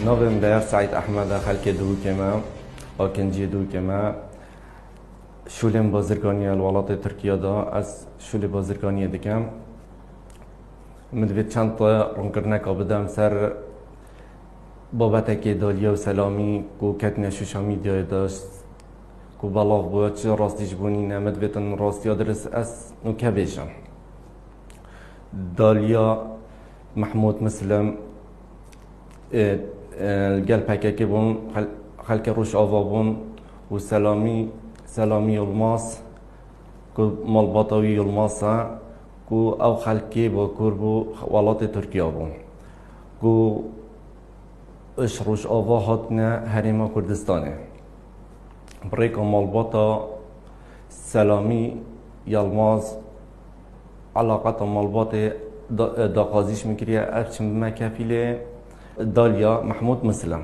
ناظم بير سعيد أحمد خلك دوكما أكنجي دوكما شولم بازرگانی الولايات ترکیه دا از شول بازرگانی دکم مدوید چند تا رونکرنک بدم سر بابت که دالیا و سلامی کو کتن شوشامی دیای داشت کو بلاغ بود چه راستیش بونی نه مدویدن راستی درس از نو که بیشم دالیا محمود مسلم الگل پکه که بون خلک روش آوا بون و سلامی الماس کو مالباتاوی الماسا کو او خلکی با کربو ولات ترکیه بون کو اش روش آوا هاتنه هریما کردستانه بریکا مالباتا سلامی یلماز علاقات مالبات داقازیش میکریه ارچم مکفیله دالیا محمود مسلم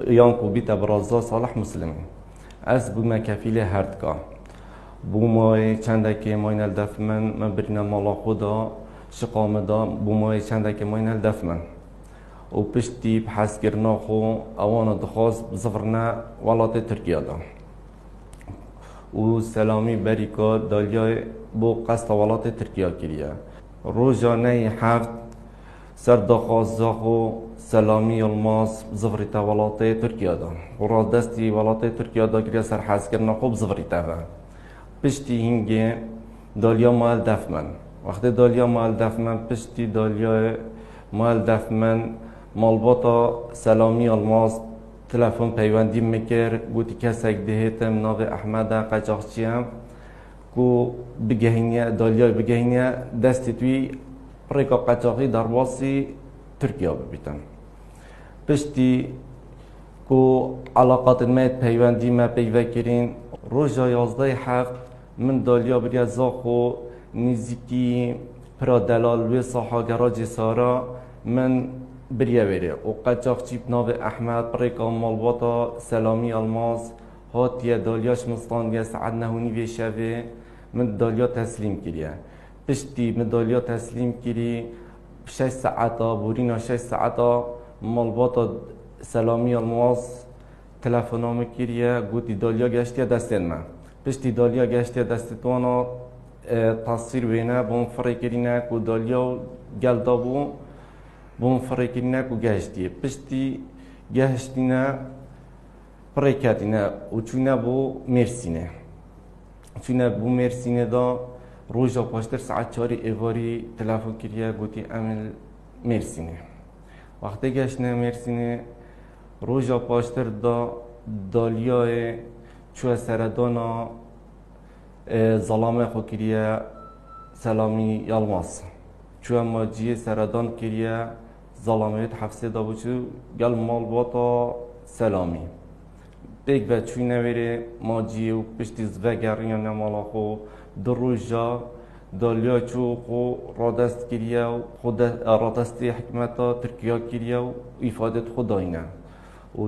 یانکو بیت برازا صالح مسلمی از بو مکفیله هردکا بو مای چنده که ماین الدف من برین مالا خدا شقام دا بو مای چنده که ماین الدف من و پشتی بحث کرنا خو اوان دخواست بزفرنا ولات ترکیه دا و سلامی بریکا دالیا بو قصد ولات ترکیه کریه روزانه هفت سر دخواست خو سلامی الماس زفریتا ولات ترکیه دا و را دستی ولات ترکیه دا کریه سر حس کرنا خو بزفریتا با پشتی هنگی دالیا مال دف من وقتی دالیا مال دف من پشتی دالیا مال دف من مالباتا سلامی الماس تلفن پیوندی میکر گوتی کسک دهیتم ناو احمد قجاقچیم کو بگهینه دالیا بگهینه دستی توی ریکا قجاقی در واسی ترکیه ببیتن پشتی کو علاقات میت پیوندی ما پیوه کرین روژا 11 هفت من دالیا بریا زاخو نزیکی پرا دلال و صحا گراج سارا من بریا بره و قجاق چیب ناو احمد بریکا مالباتا سلامی الماس هاتیه دالیاش مستانگه سعد نهونی وی شوه من دالیا تسلیم کریه پشتی من دالیا تسلیم کری 6 ساعتا بورینا 6 ساعتا مالباتا سلامی الماس تلفنامه کریه گوتی دالیا گشتیه دستین من پشتی دالیا گشتیه دستتوانا تصویر بینه بون فره کرینه که دالیا گلدا بون فره کرینه که گشتیه پشتی گشتینه فره کتینه و چونه بو مرسینه چونه بو مرسینه دا روژا پاشتر ساعت 4 ایواری تلفن کریه گوتی عمل مرسینه وقتی گشتنه مرسینه روژا پاشتر دا دالیای چوه سردانا ظلامه خو کریه سلامی یلماس چوه ماجی سردان کریه ظلامه حفظه دا بچو گل مال باتا سلامی بیگ و چوی نویره ماجی و پشتی زوه گریان مالا خو در روژا دالیا چو خو رادست کریه و خود رادستی حکمتا ترکیه کریه و ایفادت خود داینه و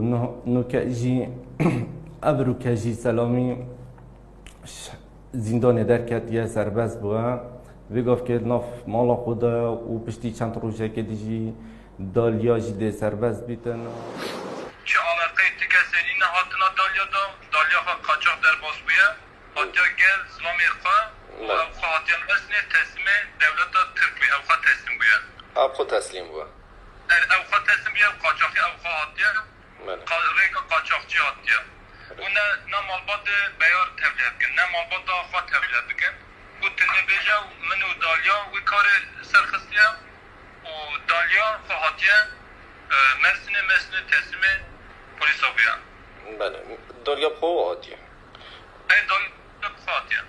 نو که ابرو کجی سلامی زندان درکتیه سربست بوده و گفت که ناف مالا خدا و پشتی چند روزه که دیجی دالیا جده سربست بیتن چه علاقه تکسری نه هاتنا دالیا خواه قاچاق در باز بویه هاتیا گل سلامی خواه و او خواه هاتیا مسنه تسلیم دولت ترکی او خواه تسلیم بویه او خود تسلیم بویه او خواه تسلیم بویه قاچاقی او خواه هاتیا ریکا قاچاقچی هاتیا و نه مالبات بیار تبلیغ کن نه مالبات خواه تبلیغ بکن و تنه بیجه من و دالیا و کار سرخستیه و دالیا خواه هاتیا مرسنه تسلیم پولیس بویه بله دالیا خواه هاتیا دالیا خواه هاتیا